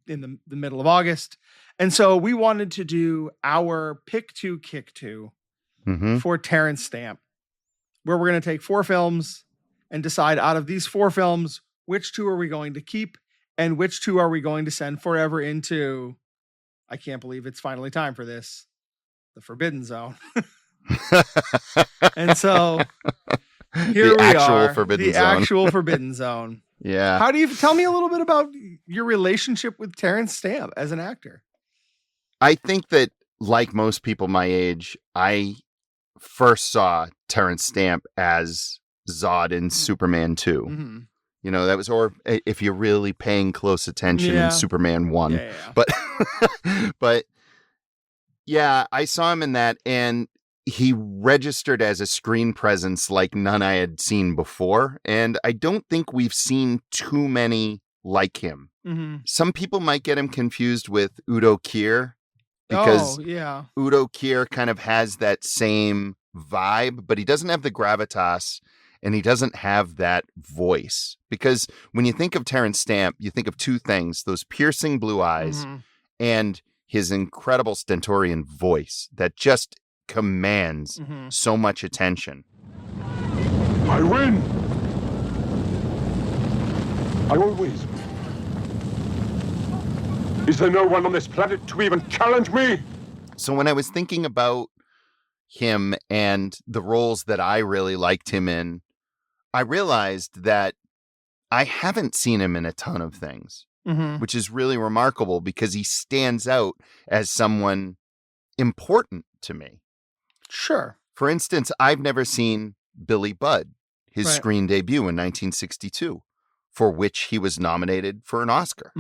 in the middle of August. And so we wanted to do our pick two, kick two for Terrence Stamp, where we're going to take 4 films and decide out of these 4 films, which 2 are we going to keep and which 2 are we going to send forever into, I can't believe it's finally time for this, the Forbidden Zone. And so here we are, the actual Forbidden Zone. Yeah. How do you tell me a little bit about your relationship with Terrence Stamp as an actor? I think that, like most people my age, I first saw Terrence Stamp as Zod in Superman 2. You know, that was, or if you're really paying close attention in Superman 1. But yeah, I saw him in that, and he registered as a screen presence like none I had seen before. And I don't think we've seen too many like him. Some people might get him confused with Udo Kier, because Udo Kier kind of has that same vibe, but he doesn't have the gravitas and he doesn't have that voice. Because when you think of Terrence Stamp, you think of 2 things, those piercing blue eyes and his incredible stentorian voice that just commands so much attention. I win! I always win. Is there no one on this planet to even challenge me? So when I was thinking about him and the roles that I really liked him in, I realized that I haven't seen him in a ton of things, which is really remarkable because he stands out as someone important to me. Sure. For instance, I've never seen Billy Budd, his screen debut in 1962, for which he was nominated for an Oscar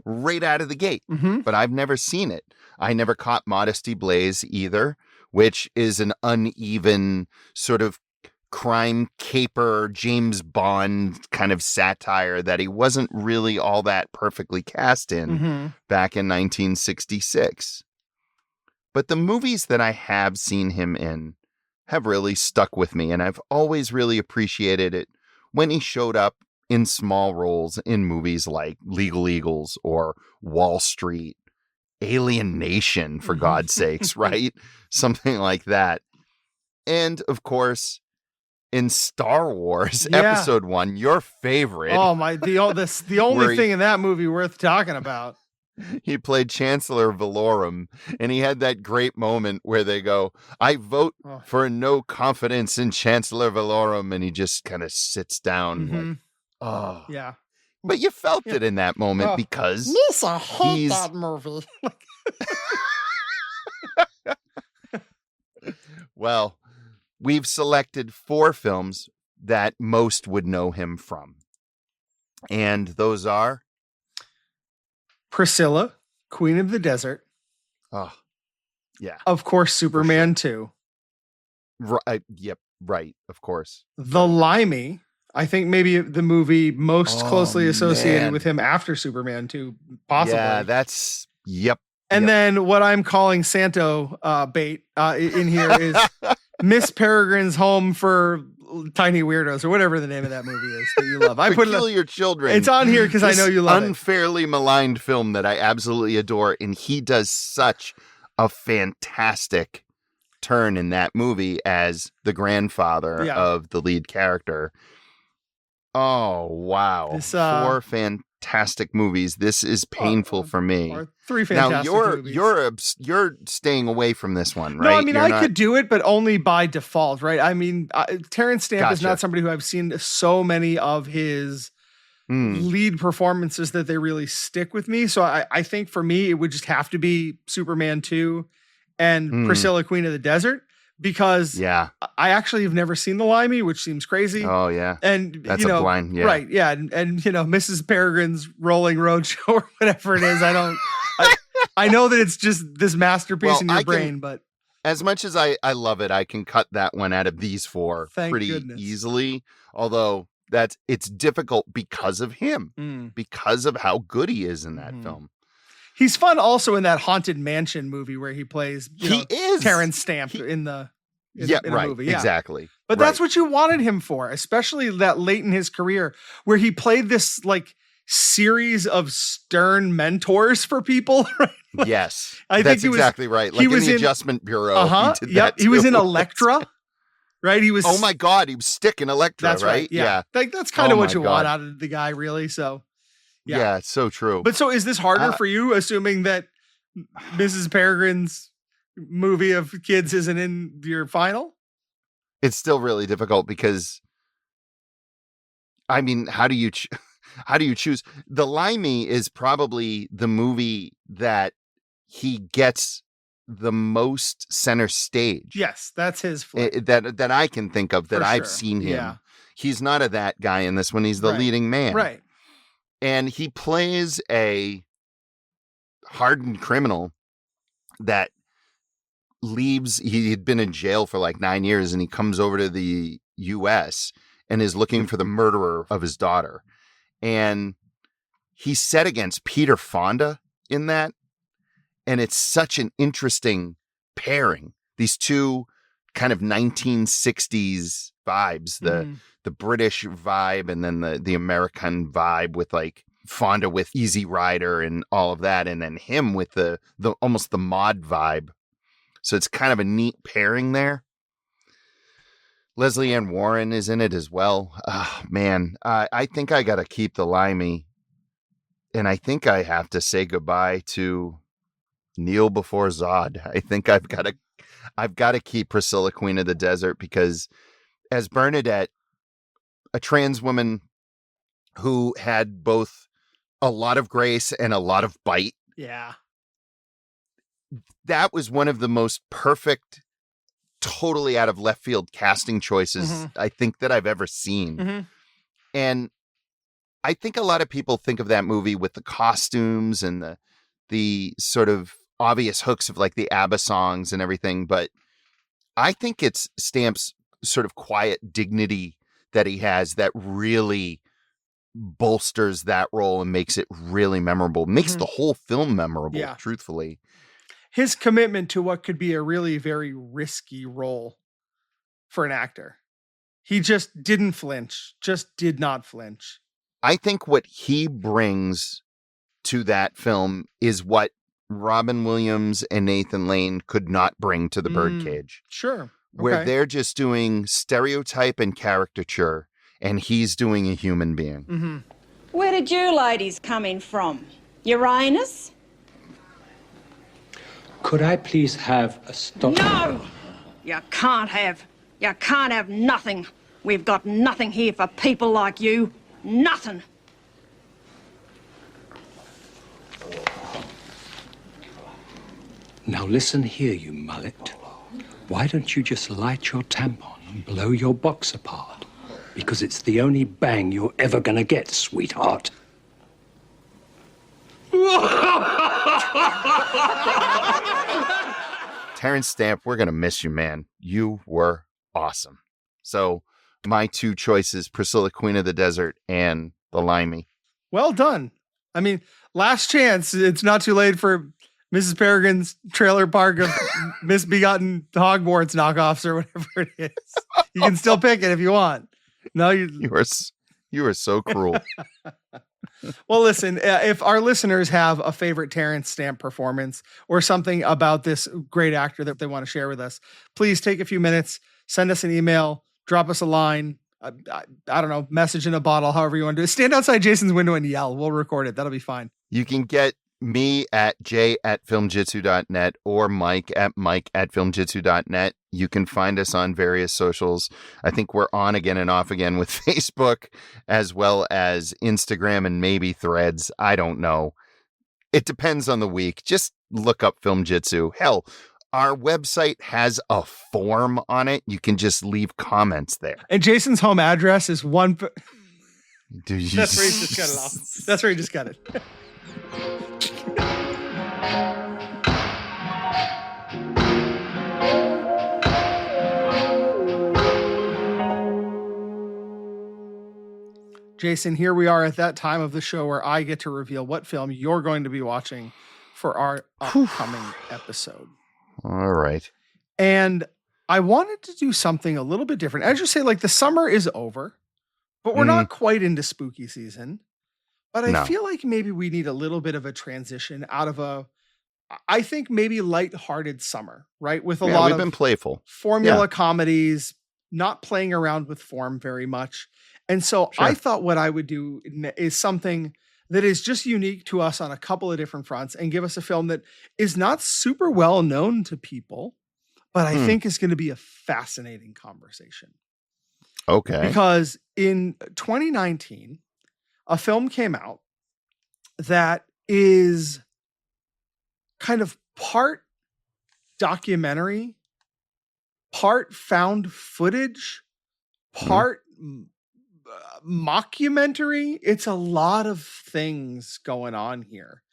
right out of the gate. But I've never seen it. I never caught Modesty Blaze either, which is an uneven sort of crime caper, James Bond kind of satire that he wasn't really all that perfectly cast in back in 1966. But the movies that I have seen him in have really stuck with me, and I've always really appreciated it when he showed up in small roles in movies like Legal Eagles or Wall Street, Alien Nation, for God's sakes, right? Something like that. And, of course, in Star Wars Episode 1, your favorite. Oh, the only thing in that movie worth talking about. He played Chancellor Valorum, and he had that great moment where they go, I vote for no confidence in Chancellor Valorum, and he just kind of sits down like, oh. Yeah. But you felt it in that moment because Lisa, hate that movie. Well, we've selected 4 films that most would know him from. And those are Priscilla, Queen of the Desert. Oh, yeah. Of course, Superman 2. Right. Yep. Right. Of course. The Limey. I think maybe the movie most closely associated with him after Superman 2, possibly. Yeah, that's, yep. And then what I'm calling Santo bait in here is Miss Peregrine's Home for Tiny Weirdos, or whatever the name of that movie is that you love. I put Peculiar Children. It's on here because I know you love unfairly maligned film that I absolutely adore, and he does such a fantastic turn in that movie as the grandfather of the lead character. Oh wow! 4 fantastic movies. This is painful for me. Or 3 fantastic movies. You're staying away from this one, right? No, I mean I could do it, but only by default, right? I mean, Terrence Stamp is not somebody who I've seen so many of his lead performances that they really stick with me. So I think for me, it would just have to be Superman 2 and Priscilla, Queen of the Desert. Because I actually have never seen The Limey, which seems crazy. Oh yeah, and that's a blind, right? Yeah, and Mrs. Peregrine's Rolling Roadshow or whatever it is. I know that it's just this masterpiece in your brain, but as much as I love it, I can cut that one out of these 4 pretty easily. Although it's difficult because of him, because of how good he is in that film. He's fun also in that Haunted Mansion movie where he plays Terrence Stamp in a movie. Yeah, exactly. But that's what you wanted him for, especially that late in his career where he played this like series of stern mentors for people. Right? Like, yes, I that's think exactly right. Like in the Adjustment Bureau, he did that he was too. in Electra. Right, he was. Oh my God, he was Stick in Electra. That's right. Yeah, like that's kind of what you want out of the guy, really. So, yeah, it's so true. But so, is this harder for you, assuming that Mrs. Peregrine's movie of kids isn't in your final? It's still really difficult because, I mean, how do you choose? The Limey is probably the movie that he gets the most center stage. Yes, that's his flick. That I can think of that For I've sure. seen him. Yeah. He's not a that guy in this one. He's the Right. leading man. Right. And he plays a hardened criminal that leaves. He had been in jail for like 9 years and he comes over to the US and is looking for the murderer of his daughter. And he's set against Peter Fonda in that. And it's such an interesting pairing. These two kind of 1960s vibes, the British vibe and then the American vibe with like Fonda with Easy Rider and all of that. And then him with the almost the mod vibe. So it's kind of a neat pairing there. Leslie Ann Warren is in it as well. Oh, man, I think I got to keep the Limey. And I think I have to say goodbye to Kneel Before Zod. I think I've got to keep Priscilla, Queen of the Desert, because as Bernadette, a trans woman who had both a lot of grace and a lot of bite. Yeah. That was one of the most perfect, totally out of left field casting choices I think that I've ever seen. And I think a lot of people think of that movie with the costumes and the sort of obvious hooks of like the ABBA songs and everything. But I think it's Stamp's sort of quiet dignity that he has that really bolsters that role and makes it really memorable, makes the whole film memorable, truthfully. His commitment to what could be a really very risky role for an actor. He just didn't flinch, just did not flinch. I think what he brings to that film is what Robin Williams and Nathan Lane could not bring to The Birdcage. Sure. Where they're just doing stereotype and caricature, and he's doing a human being. Where did you ladies come in from? Uranus? Could I please have a stop? No! You can't have nothing. We've got nothing here for people like you. Nothing. Now listen here, you mullet. Why don't you just light your tampon and blow your box apart? Because it's the only bang you're ever gonna get, sweetheart. Terrence Stamp, we're going to miss you, man. You were awesome. So my two choices, Priscilla, Queen of the Desert, and The Limey. Well done. I mean, last chance. It's not too late for Mrs. Peregrine's Trailer Park of Misbegotten Hogwarts knockoffs or whatever it is. You can still pick it if you want. No, you are so cruel. Well, listen, if our listeners have a favorite Terrence Stamp performance or something about this great actor that they want to share with us, please take a few minutes, send us an email, drop us a line. I don't know, message in a bottle, however you want to do it. Stand outside Jason's window and yell. We'll record it. That'll be fine. You can get me at j@filmjitsu.net or Mike at filmjitsu.net. You can find us on various socials. I think we're on again and off again with Facebook as well as Instagram and maybe Threads. I don't know. It depends on the week. Just look up Filmjitsu. Hell, our website has a form on it. You can just leave comments there. And Jason's home address is one. Dude, That's where he just got it off. That's where he just got it. Jason, here we are at that time of the show where I get to reveal what film you're going to be watching for our upcoming episode. All right. And I wanted to do something a little bit different. As you say, like the summer is over, but we're not quite into spooky season. But I feel like maybe we need a little bit of a transition out of I think maybe lighthearted summer, right? With a lot we've of been playful formula comedies, not playing around with form very much. And so I thought what I would do is something that is just unique to us on a couple of different fronts and give us a film that is not super well known to people, but I think is going to be a fascinating conversation. Okay. Because in 2019, a film came out that is kind of part documentary, part found footage, part mockumentary. It's a lot of things going on here.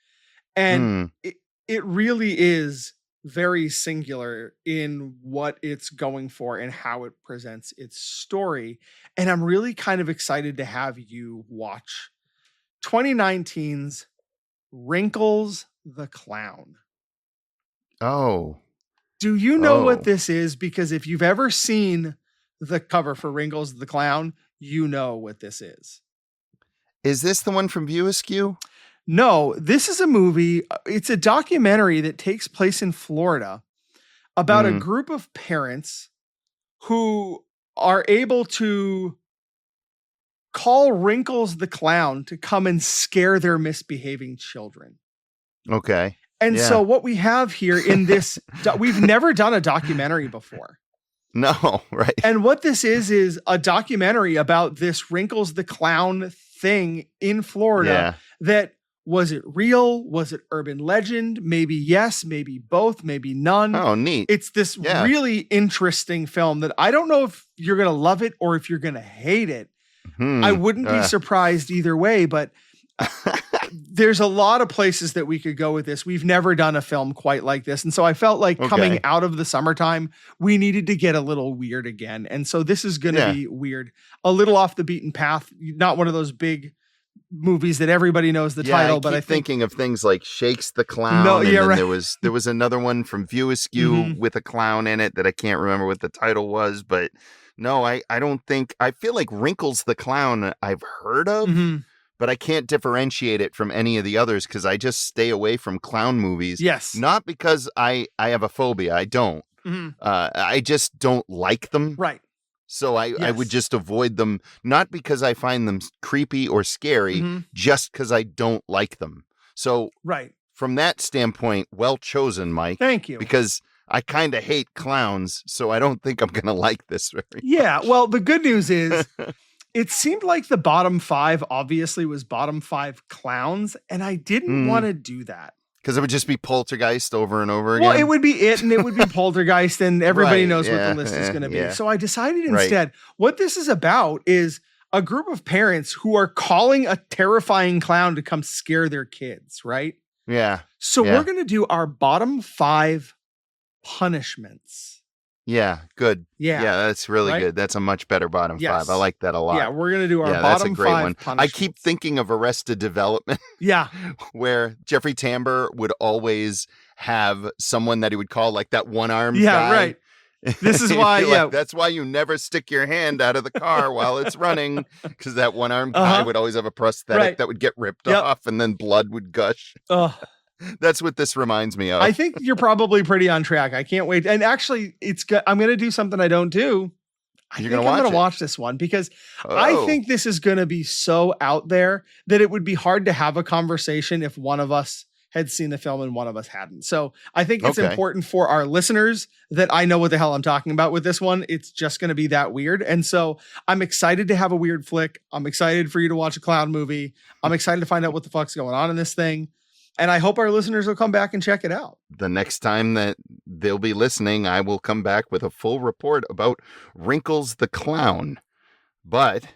And it really is very singular in what it's going for and how it presents its story. And I'm really kind of excited to have you watch 2019's Wrinkles the Clown. Oh. Do you know what this is? Because if you've ever seen the cover for Wrinkles the Clown, you know what this is. Is this the one from View Askew? No, this is a movie. It's a documentary that takes place in Florida about a group of parents who are able to call Wrinkles the Clown to come and scare their misbehaving children. Okay. And so what we have here in this, we've never done a documentary before. No, right. And what this is a documentary about this Wrinkles the Clown thing in Florida that was it real? Was it urban legend? Maybe yes, maybe both, maybe none. Oh, neat. It's this really interesting film that I don't know if you're going to love it or if you're going to hate it. I wouldn't be surprised either way, but there's a lot of places that we could go with this. We've never done a film quite like this. And so I felt like coming out of the summertime, we needed to get a little weird again. And so this is going to be weird, a little off the beaten path, not one of those big movies that everybody knows the title, but I think thinking of things like Shakes the Clown. No, yeah, right. There was another one from View Askew with a clown in it that I can't remember what the title was, but no, I don't think, I feel like Wrinkles the Clown I've heard of, but I can't differentiate it from any of the others because I just stay away from clown movies. Yes. Not because I have a phobia. I don't. I just don't like them. Right. So I would just avoid them, not because I find them creepy or scary, just because I don't like them. So from that standpoint, well chosen, Mike. Thank you. Because I kind of hate clowns, so I don't think I'm going to like this very much. Yeah, well, the good news is it seemed like the bottom 5 obviously was bottom 5 clowns, and I didn't want to do that. Because it would just be Poltergeist over and over again? Well, it would be it, and it would be Poltergeist, and everybody knows what the list is going to be. So I decided instead, what this is about is a group of parents who are calling a terrifying clown to come scare their kids, right? Yeah. So we're going to do our bottom 5 punishments. Yeah, good. Yeah. Yeah, that's really good. That's a much better bottom 5. I like that a lot. Yeah, we're going to do our bottom that's a great 5 one. punishments. I keep thinking of Arrested Development. Yeah. Where Jeffrey Tambor would always have someone that he would call like that one-armed guy. Yeah, right. This is why, like, that's why you never stick your hand out of the car while it's running, because that one-armed guy would always have a prosthetic that would get ripped off and then blood would gush. That's what this reminds me of. I think you're probably pretty on track. I can't wait. And actually, I'm going to do something I don't do. I'm going to watch this one because I think this is going to be so out there that it would be hard to have a conversation if one of us had seen the film and one of us hadn't. So I think it's important for our listeners that I know what the hell I'm talking about with this one. It's just going to be that weird. And so I'm excited to have a weird flick. I'm excited for you to watch a clown movie. I'm excited to find out what the fuck's going on in this thing. And I hope our listeners will come back and check it out. The next time that they'll be listening, I will come back with a full report about Wrinkles the Clown. But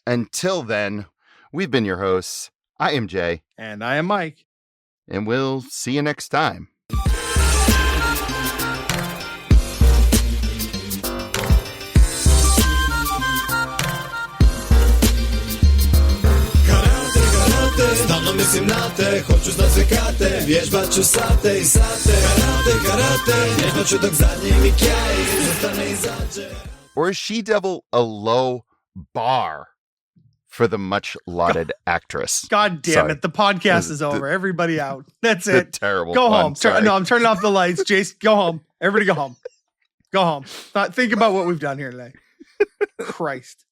until then, we've been your hosts. I am Jay. And I am Mike. And we'll see you next time. Stop Mislim na te, hoću znat sve karte, vježbat ću sate i sate. Karate, nježno ću dok zadnji mi kjaj izostane izađe. Or is she-devil a low bar for the much-lauded actress? God damn it. The podcast is over. Everybody out. That's it. Terrible. Go home. No, I'm turning off the lights. Jace, go home. Everybody go home. Go home. Think about what we've done here today. Christ.